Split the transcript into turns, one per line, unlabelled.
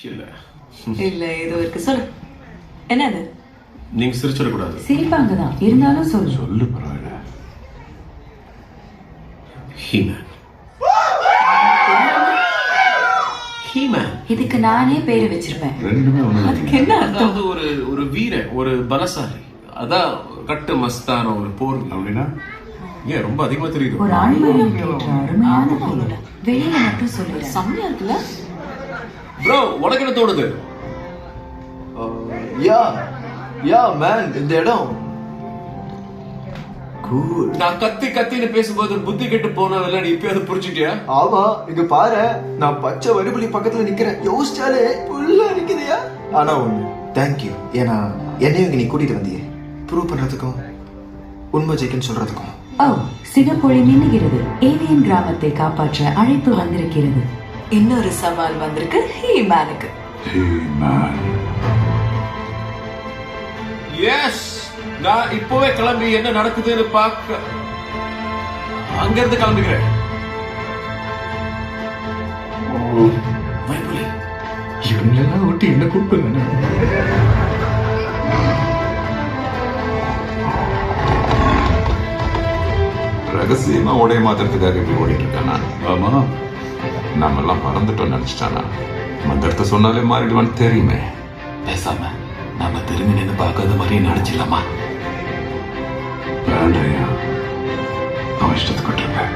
இல்ல
இல்ல ஏதோ இருக்கு சொல்லு. என்னது?
நீங்க சிரிச்சிடக்கூடாது.
சிரிப்பாங்கதான் இருந்தாலும் சொல்லு.
சொல்லு பரவாயில்ல.
ஹீமேன். ஹீமேன்.
இதுக்கு நானே பேரு வச்சிருப்பேன்.
ரெண்டுமே ஒண்ணு.
அதுக்கு என்ன அர்த்தம்?
அதாவது ஒரு வீரன், ஒரு பலசாலி, அதான் கட்டு மஸ்தான ஒரு போர்.
அப்படின்னா
ஏன் ரொம்ப அதிகமா தெரியுது?
ஒரு ஆண்மயம் கேட்ட அருமையான பேரு. வெளியில மட்டும் சொல்லிடுறேன்.
செம்மையா இருக்குல்ல?
ப்ரோ, உனக்கு என்ன தோணுது?
யா மேன், இந்த இடம் கூல்.
நான் கத்தின்னு பேசும்போது புத்தி கெட்டு போனதில்ல, நீ இப்ப அதை புரிஞ்சுட்டியா?
ஆமா, இங்க பாரு, நான் பச்சை வரிபுலி பக்கத்துல நிக்கிறேன். யோசிச்சாலே புல்லா நிக்குதியா. ஆனா ஒண்ணு, தேங்க்யூ. ஏன்னா என்னையும் இங்க நீ கூட்டிட்டு வந்தியே, ப்ரூவ் பண்றதுக்கும் உண்மை ஜெயிக்குன்னு சொல்றதுக்கும்.
ஓ, சிகப்பொழி மின்னுகிறது. ஏலியன் கிராமத்தை காப்பாற்ற அழைப்பு வந்திருக்கிறது.
இன்னொரு சவால் வந்திருக்கு ஹீமேனுக்கு.
எஸ், நான் இப்பவே கிளம்பி என்ன நடக்குதுன்னு பார்க்க அங்க இருந்து கிளம்புகிறேன். வைபுலி,
இவங்களெல்லாம் விட்டு என்ன கூப்பிட்டு ரகசியமா உடைய மாத்திரத்துக்காக இப்படி ஓடிட்டு இருக்கானா? ஆமா, நம்ம எல்லாம் மறந்துட்டோம் நினைச்சிட்டானா? மந்திரத்தை சொன்னாலே மாறிடுவான்னு தெரியுமே.
பேசாம நம்ம திரும்பி நின்று பார்க்காத மாதிரியே நடிச்சிடலாமா?
வேண்டாயா, அவன் இஷ்டத்துக்கு விட்டுருப்பேன்.